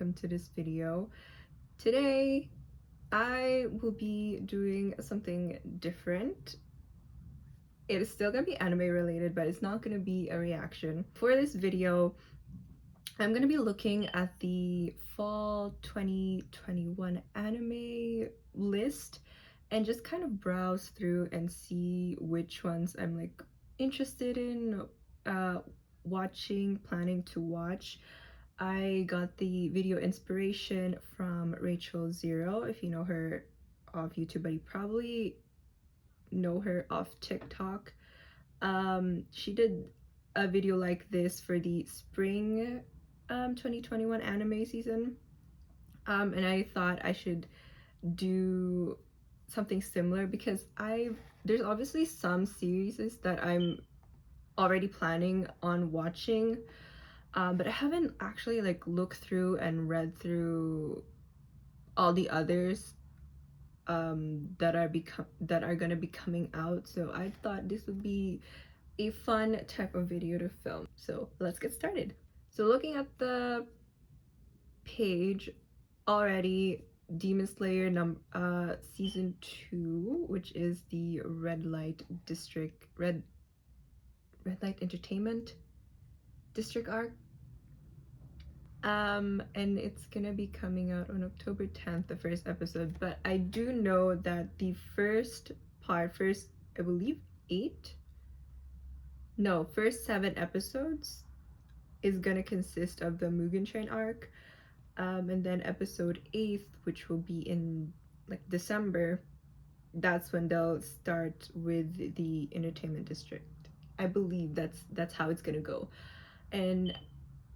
welcome to this video. Today I will be doing something different. It is still gonna be anime related, but it's not gonna be a reaction. For this video, I'm gonna be looking at the fall 2021 anime list and just kind of browse through and see which ones I'm like interested in planning to watch. I got the video inspiration from Rachel Zero. If you know her off YouTube, but you probably know her off TikTok. She did a video like this for the spring 2021 anime season. And I thought I should do something similar because there's obviously some series that I'm already planning on watching, but I haven't actually like looked through and read through all the others that are gonna be coming out. So I thought this would be a fun type of video to film. So let's get started. So looking at the page already, Demon Slayer season 2, which is the Red Light Entertainment District arc. And it's gonna be coming out on October 10th, the first episode. But I do know that the first I believe first 7 episodes is gonna consist of the Mugen Train arc. And then episode 8, which will be in like December, that's when they'll start with the entertainment district. I believe that's how it's gonna go. And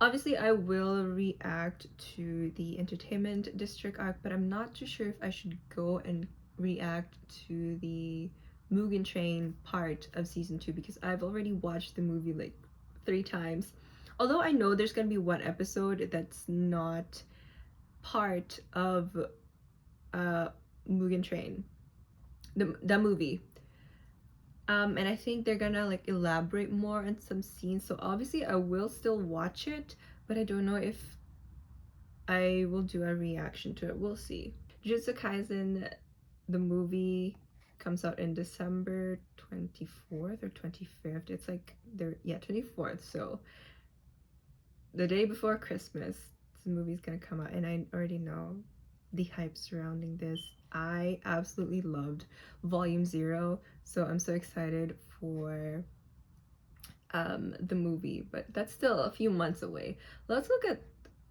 obviously I will react to the entertainment district arc, but I'm not too sure if I should go and react to the Mugen Train part of season 2 because I've already watched the movie like 3 times. Although I know there's gonna be one episode that's not part of Mugen Train, the movie. And I think they're gonna like elaborate more on some scenes. So obviously I will still watch it, but I don't know if I will do a reaction to it. We'll see. Jujutsu Kaisen, the movie, comes out in December 24th or 25th. It's like 24th. So the day before Christmas, the movie's gonna come out, and I already know the hype surrounding this. I absolutely loved Volume 0, so I'm so excited for the movie, but that's still a few months away. Let's look at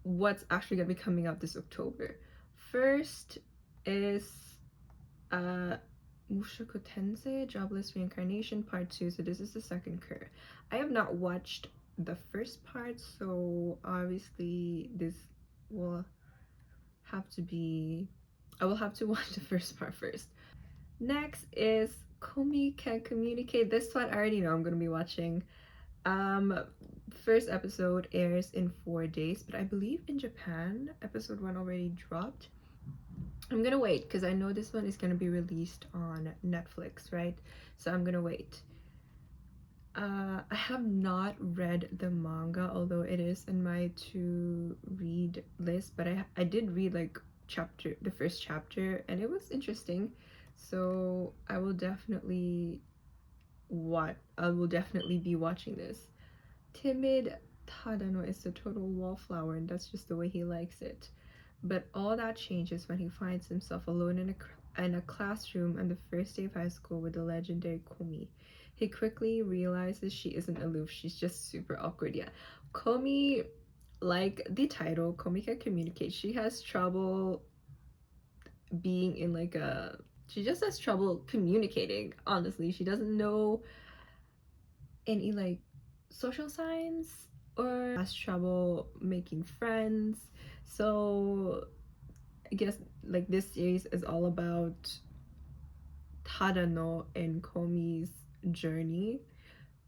what's actually gonna be coming out this October. First is Mushoku Tensei Jobless Reincarnation Part 2. So this is the second cour. I have not watched the first part, so obviously this will have to be, I will have to watch the first part first. Next is Komi Can Communicate. This one I already know I'm gonna be watching. First episode airs in 4 days, but I believe in Japan episode 1 already dropped. I'm gonna wait because I know this one is gonna be released on Netflix, right? So I'm gonna wait. I have not read the manga, although it is in my to read list, but I did read like the first chapter, and it was interesting. So I will definitely be watching this. Timid Tadano is the total wallflower, and that's just the way he likes it. But all that changes when he finds himself alone in a classroom on the first day of high school with the legendary Komi. He quickly realizes she isn't aloof, she's just super awkward. Yeah, Komi, like the title, Komi Can Communicate. She has trouble being in like she just has trouble communicating, honestly. She doesn't know any like social signs or has trouble making friends. So I guess like this series is all about Tadano and Komi's journey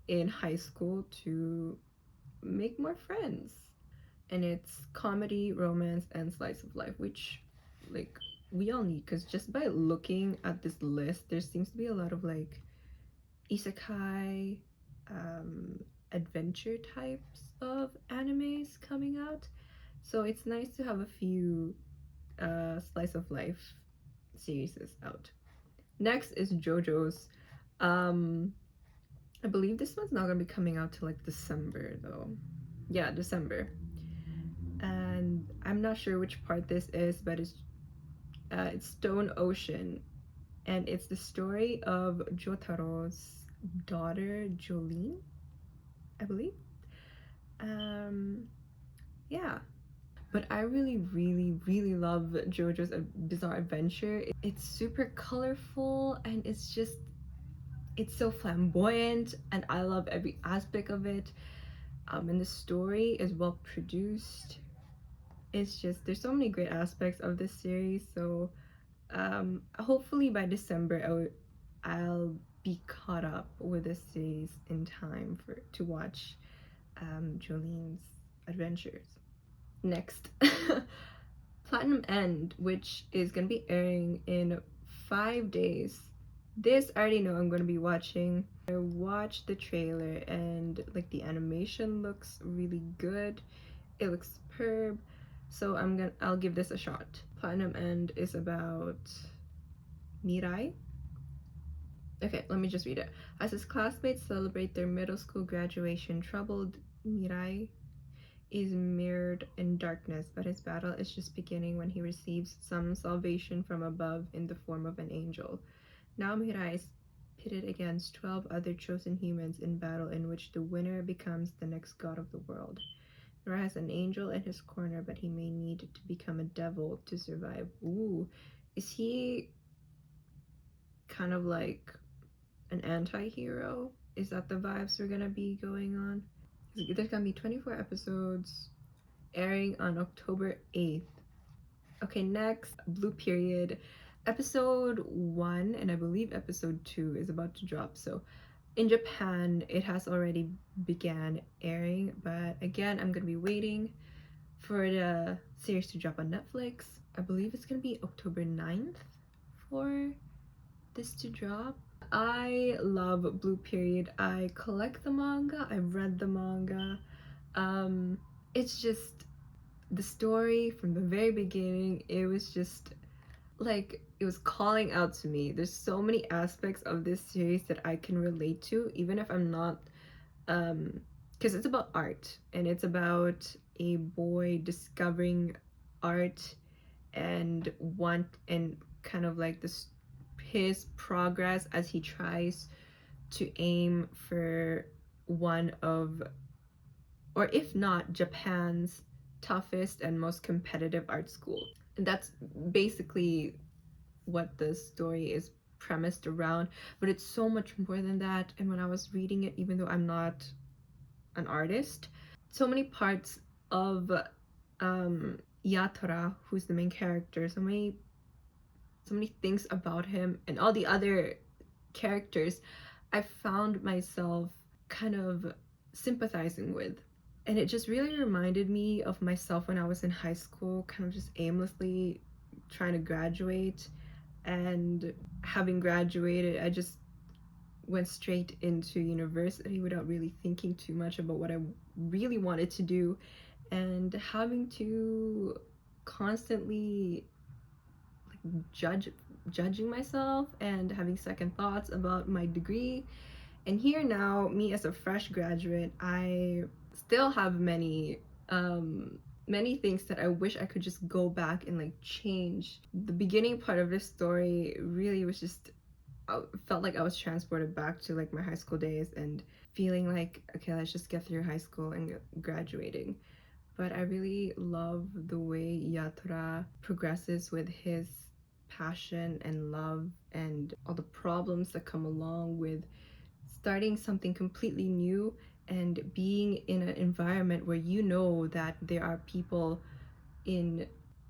in high school to make more friends. And it's comedy, romance, and slice of life, which like we all need, because just by looking at this list there seems to be a lot of like isekai adventure types of animes coming out, So it's nice to have a few slice of life series out. Next is Jojos. I believe this one's not gonna be coming out till like December though. Yeah, December. And I'm not sure which part this is, but it's Stone Ocean, and it's the story of Jotaro's daughter Jolene, I believe. Yeah. But I really, really, really love JoJo's Bizarre Adventure. It's super colorful and it's so flamboyant, and I love every aspect of it. And the story is well produced. It's just, there's so many great aspects of this series. So hopefully by December I'll be caught up with this series in time to watch Jolene's adventures. Next, Platinum End, which is gonna be airing in 5 days. This I already know I'm gonna be watching. I watched the trailer and like the animation looks really good. It looks superb. So I'll give this a shot. Platinum End is about Mirai. Okay, let me just read it. As his classmates celebrate their middle school graduation, troubled Mirai is mirrored in darkness, but his battle is just beginning when he receives some salvation from above in the form of an angel. Now Mirai is pitted against 12 other chosen humans in battle in which the winner becomes the next god of the world. Mirai has an angel in his corner, but he may need to become a devil to survive. Ooh, is he kind of like an anti-hero? Is that the vibes we're gonna be going on? There's gonna be 24 episodes airing on October 8th. Okay, next, Blue Period. Episode 1 and I believe episode 2 is about to drop. So in Japan, it has already began airing, but again, I'm gonna be waiting for the series to drop on Netflix. I believe it's gonna be October 9th for this to drop. I love Blue Period. I collect the manga. I've read the manga. It's just the story from the very beginning. It was just like it was calling out to me. There's so many aspects of this series that I can relate to, even if I'm not because it's about art and it's about a boy discovering art and kind of like this his progress as he tries to aim for one of, or if not, Japan's toughest and most competitive art school. And that's basically what the story is premised around, but it's so much more than that. And when I was reading it, even though I'm not an artist, so many parts of Yatora, who's the main character, so many things about him and all the other characters I found myself kind of sympathizing with. And it just really reminded me of myself when I was in high school, kind of just aimlessly trying to graduate. And having graduated, I just went straight into university without really thinking too much about what I really wanted to do, and having to constantly judging myself and having second thoughts about my degree. And here now, me as a fresh graduate, I still have many things that I wish I could just go back and like change. The beginning part of this story really was just, I felt like I was transported back to like my high school days and feeling like, okay, let's just get through high school and graduating. But I really love the way Yatora progresses with his passion and love and all the problems that come along with starting something completely new and being in an environment where you know that there are people in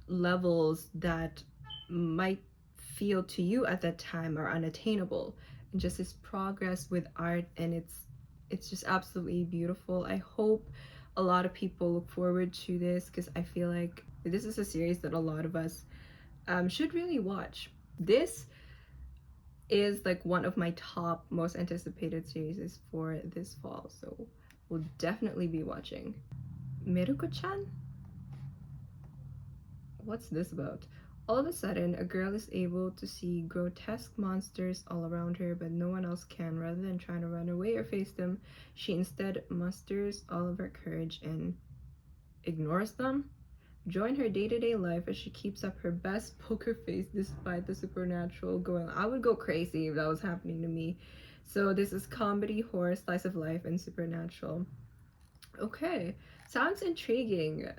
levels that might feel to you at that time are unattainable. And just his progress with art, and it's just absolutely beautiful. I hope a lot of people look forward to this because I feel like this is a series that a lot of us should really watch. This is like one of my top most anticipated series for this fall, so we'll definitely be watching. Miruko-chan? What's this about? All of a sudden, a girl is able to see grotesque monsters all around her, but no one else can. Rather than trying to run away or face them, she instead musters all of her courage and ignores them. Join her day-to-day life as she keeps up her best poker face despite the supernatural going on. I would go crazy if that was happening to me. So this is comedy, horror, slice of life, and supernatural. Okay, sounds intriguing.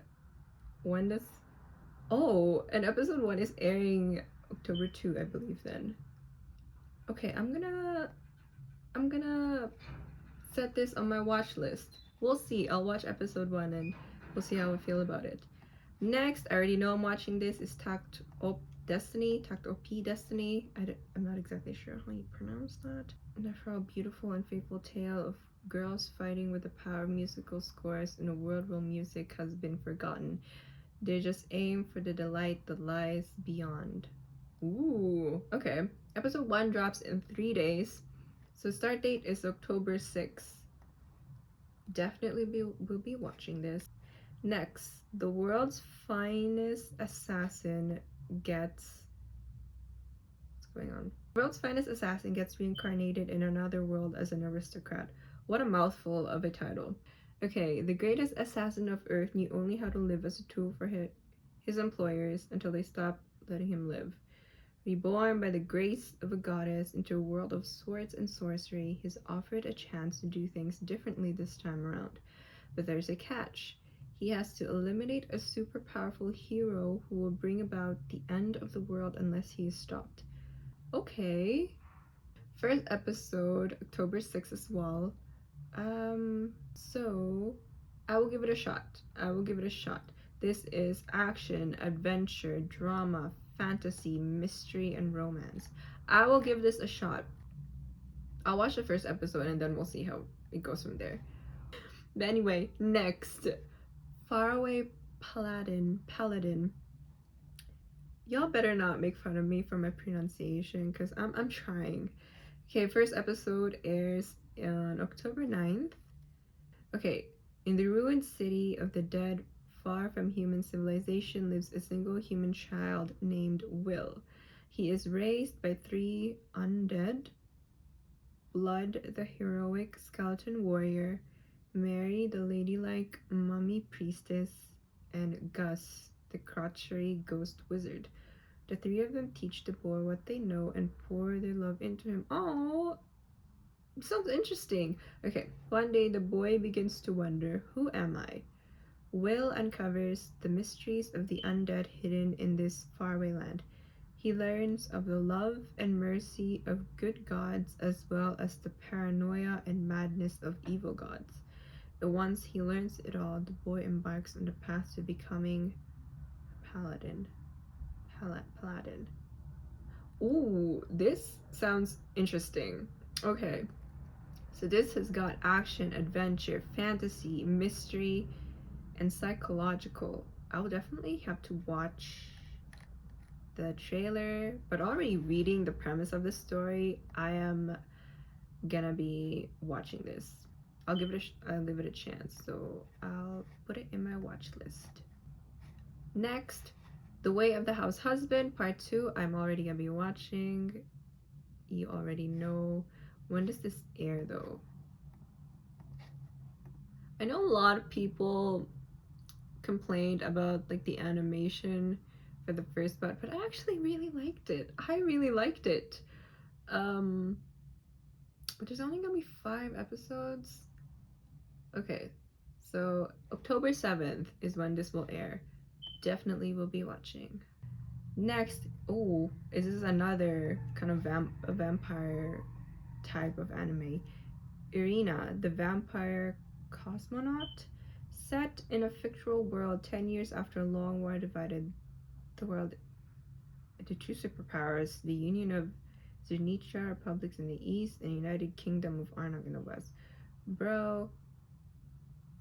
When does... Oh, and episode 1 is airing October 2, I believe then. Okay, I'm gonna set this on my watch list. We'll see. I'll watch episode 1 and we'll see how I feel about it. Next, I already know I'm watching this, is Tact Op Destiny. Tact OP Destiny. I'm not exactly sure how you pronounce that. And for a beautiful and faithful tale of girls fighting with the power of musical scores in a world where music has been forgotten. They just aim for the delight that lies beyond. Ooh, okay. Episode 1 drops in 3 days. So start date is October 6th. Definitely will be watching this. Next, the world's finest assassin gets... What's going on? The world's finest assassin gets reincarnated in another world as an aristocrat. What a mouthful of a title. Okay, the greatest assassin of Earth knew only how to live as a tool for his employers until they stopped letting him live. Reborn by the grace of a goddess into a world of swords and sorcery, he's offered a chance to do things differently this time around. But there's a catch. He has to eliminate a super powerful hero who will bring about the end of the world unless he is stopped. Okay. First episode, October 6th as well. So I will give it a shot. This is action, adventure, drama, fantasy, mystery, and romance. I will give this a shot. I'll watch the first episode and then we'll see how it goes from there. But anyway, next, Faraway Paladin. Y'all better not make fun of me for my pronunciation because I'm trying. Okay, first episode airs on October 9th. Okay, in the ruined city of the dead, far from human civilization, lives a single human child named Will. He is raised by 3 undead: Blood, the heroic skeleton warrior, Mary, the ladylike mummy priestess, and Gus, the crotchery ghost wizard. The 3 of them teach the boy what they know and pour their love into him. Oh, sounds interesting. Okay, one day the boy begins to wonder, who am I? Will uncovers the mysteries of the undead hidden in this faraway land. He learns of the love and mercy of good gods as well as the paranoia and madness of evil gods. And once he learns it all, the boy embarks on the path to becoming a paladin. Paladin. Ooh, this sounds interesting. Okay, so this has got action, adventure, fantasy, mystery, and psychological. I will definitely have to watch the trailer, but already reading the premise of the story, I am gonna be watching this. I'll give it a chance, so I'll put it in my watch list. Next, The Way of the House Husband Part 2. I'm already gonna be watching. You already know. When does this air though? I know a lot of people complained about like the animation for the first part, but I actually really liked it. But there's only gonna be 5 episodes. Okay, so October 7th is when this will air. Definitely will be watching. Next, oh, this is another kind of a vampire type of anime. Irina, the Vampire Cosmonaut. Set in a fictional world 10 years after a long war divided the world into 2 superpowers, the Union of Zernitra Republics in the east and United Kingdom of Arnok in the west. Bro.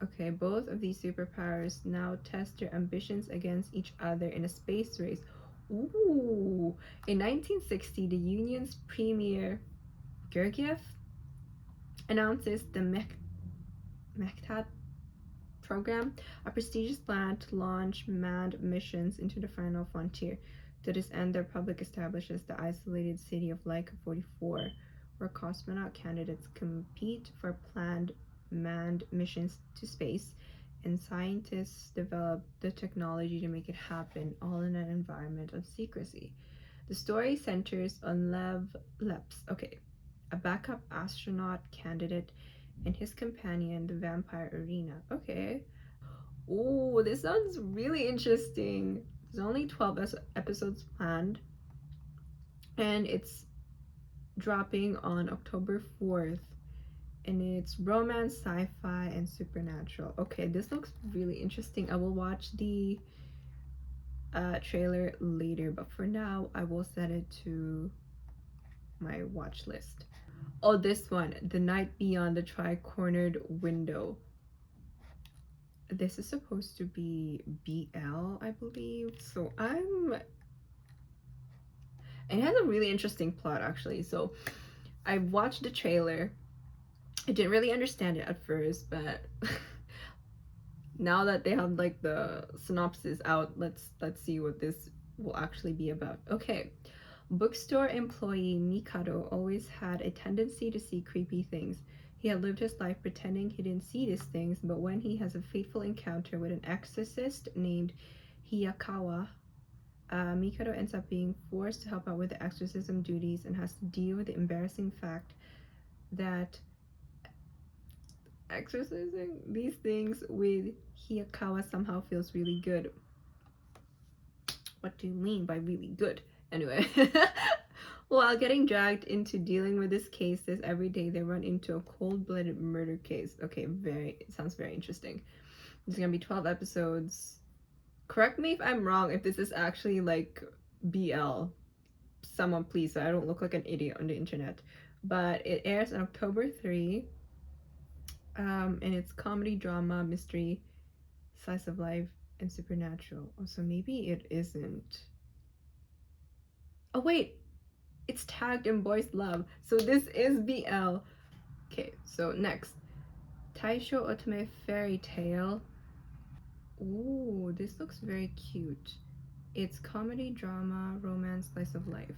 Okay, both of these superpowers now test their ambitions against each other in a space race. Ooh. In 1960, the Union's premier, Gergiev, announces the Mektat program, a prestigious plan to launch manned missions into the final frontier. To this end, the Republic establishes the isolated city of Laika 44, where cosmonaut candidates compete for planned manned missions to space, and scientists develop the technology to make it happen, all in an environment of secrecy. The story centers on Leps, a backup astronaut candidate, and his companion, the vampire Arena. Okay. Oh, this sounds really interesting. There's only 12 episodes planned, and it's dropping on October 4th. And it's romance, sci-fi, and supernatural. Okay, this looks really interesting. I will watch the trailer later, but for now, I will set it to my watch list. Oh, this one, The Night Beyond the Tricornered Window. This is supposed to be BL, I believe. So and it has a really interesting plot actually. So I watched the trailer. I didn't really understand it at first, but now that they have like the synopsis out, let's see what this will actually be about. Okay. Bookstore employee Mikado always had a tendency to see creepy things. He had lived his life pretending he didn't see these things, but when he has a fateful encounter with an exorcist named Hiyakawa, Mikado ends up being forced to help out with the exorcism duties and has to deal with the embarrassing fact that exorcising these things with Hiyakawa somehow feels really good. What do you mean by really good? Anyway, while getting dragged into dealing with this case, every day they run into a cold-blooded murder case. Okay, it sounds very interesting. There's gonna be 12 episodes. Correct me if I'm wrong, if this is actually like BL. Someone please, so I don't look like an idiot on the internet. But it airs on October 3. And it's comedy, drama, mystery, slice of life, and supernatural. Oh, so maybe it isn't. Oh wait, it's tagged in boys love, so this is BL. Okay, so next, Taisho Otome Fairytale. Ooh, this looks very cute. It's comedy, drama, romance, slice of life.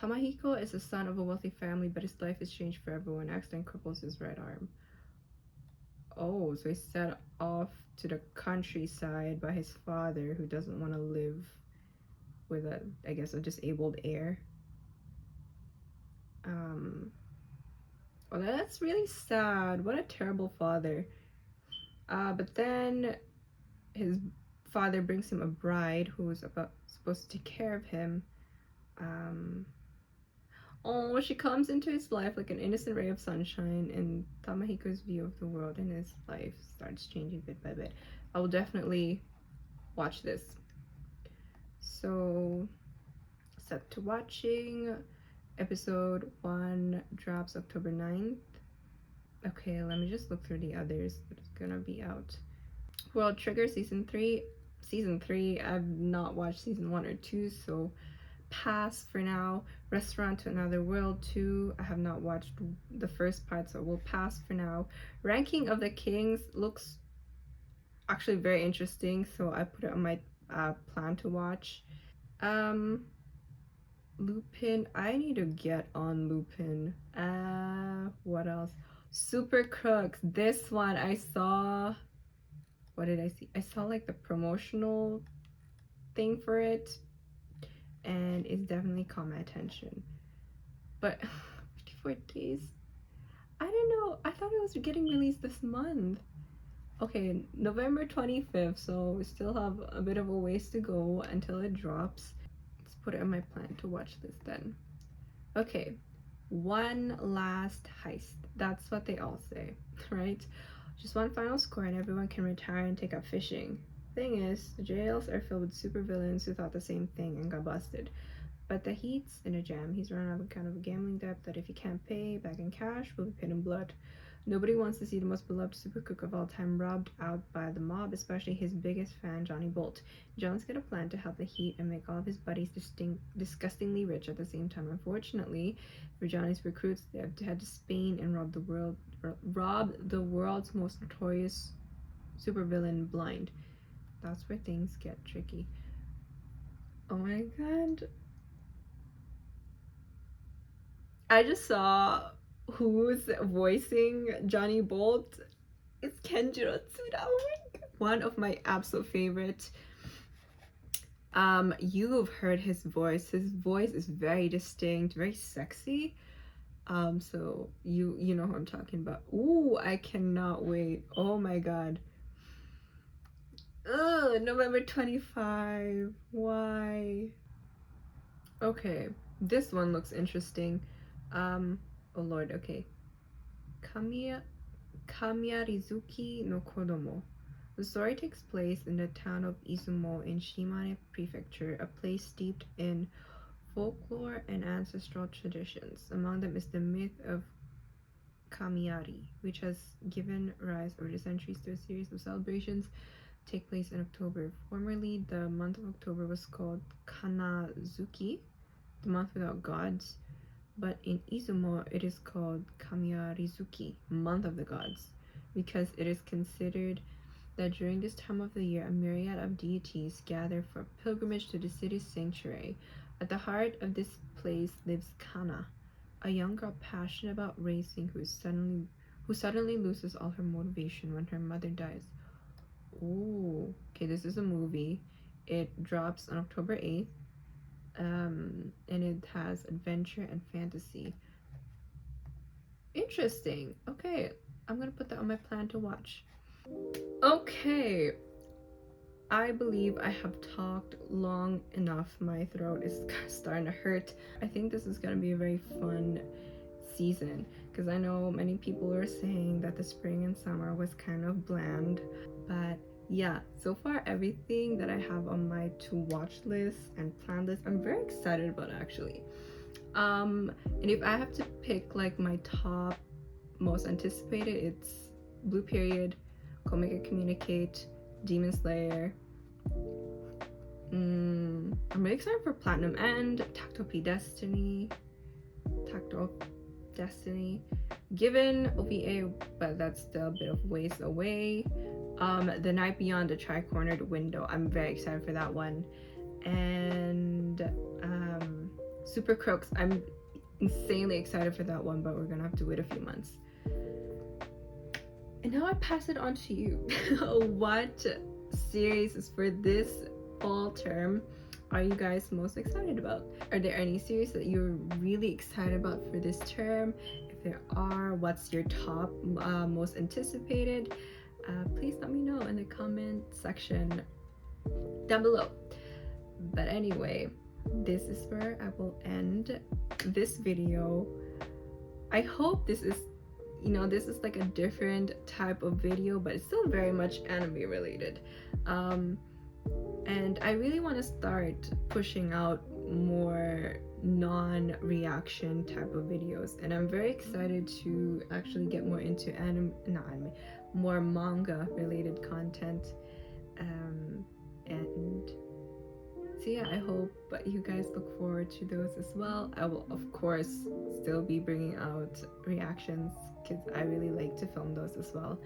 Tamahiko is the son of a wealthy family, but his life is changed forever when an accident cripples his right arm. Oh, so he's set off to the countryside by his father, who doesn't want to live with I guess, a disabled heir. Well, that's really sad. What a terrible father. But then his father brings him a bride who is supposed to take care of him. Oh, she comes into his life like an innocent ray of sunshine, and Tamahiko's view of the world and his life starts changing bit by bit. I will definitely watch this. So, set to watching. Episode 1 drops October 9th. Okay, let me just look through the others that is gonna be out. World Trigger Season 3. Season 3, I've not watched Season 1 or 2, so pass for now. Restaurant to Another World 2, I have not watched the first part, so we'll pass for now. Ranking of the Kings looks actually very interesting, so I put it on my plan to watch. Lupin, I need to get on Lupin. What else? Super Crooks, this one I saw. What did I see? I saw like the promotional thing for it, and it's definitely caught my attention. But 54 days, I don't know, I thought it was getting released this month. Okay, November 25th, so we still have a bit of a ways to go until it drops. Let's put it on my plan to watch this then. Okay, one last heist. That's what they all say, right? Just one final score and everyone can retire and take up fishing. Thing is, the jails are filled with supervillains who thought the same thing and got busted. But the Heat's in a jam. He's run out of kind of a gambling debt that if he can't pay back in cash, will be paid in blood. Nobody wants to see the most beloved super cook of all time robbed out by the mob, especially his biggest fan, Johnny Bolt. John's got a plan to help the Heat and make all of his buddies disgustingly rich at the same time. Unfortunately, for Johnny's recruits, they have to head to Spain and rob the world's most notorious supervillain Blind. That's where things get tricky. Oh my god. I just saw who's voicing Johnny Bolt. It's Kenjiro Tsuda. Oh my god. One of my absolute favorites. You've heard his voice. His voice is very distinct, very sexy. So you know who I'm talking about. Ooh, I cannot wait. Oh my god. Ugh, November 25. Why? Okay, this one looks interesting. Oh lord, okay. Kamiyarizuki no Kodomo. The story takes place in the town of Izumo in Shimane Prefecture, a place steeped in folklore and ancestral traditions. Among them is the myth of Kamiyari, which has given rise over the centuries to a series of celebrations take place in October. Formerly, the month of October was called Kanazuki, the month without gods, but in Izumo it is called Kamiyarizuki, month of the gods, because it is considered that during this time of the year a myriad of deities gather for pilgrimage to the city's sanctuary. At the heart of this place lives Kana, a young girl passionate about racing who suddenly loses all her motivation when her mother dies. Ooh, okay, this is a movie. It drops on October 8th. And it has adventure and fantasy. Interesting. Okay, I'm gonna put that on my plan to watch. Okay, I believe I have talked long enough. My throat is starting to hurt. I think this is gonna be a very fun season because I know many people are saying that the spring and summer was kind of bland, but yeah, so far everything that I have on my to watch list and plan list I'm very excited about actually. And if I have to pick like my top most anticipated, it's Blue Period, Komega Communicate, Demon Slayer. I'm really excited for Platinum End, Tactile Destiny, Given OVA, but that's still a bit of ways away. The Night Beyond the Tricornered Window, I'm very excited for that one. And Super Crooks, I'm insanely excited for that one, but we're gonna have to wait a few months. And now I pass it on to you. What series for this fall term are you guys most excited about? Are there any series that you're really excited about for this term? If there are, what's your top most anticipated? Please let me know in the comment section down below. But anyway, this is where I will end this video. I hope this is, this is like a different type of video, but it's still very much anime related. And I really want to start pushing out more non-reaction type of videos, and I'm very excited to actually get more into more manga related content. And so yeah, I hope you guys look forward to those as well. I will of course still be bringing out reactions because I really like to film those as well.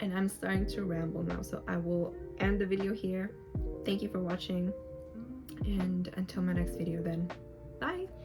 And I'm starting to ramble now, so I will end the video here. Thank you for watching, and until my next video then, bye!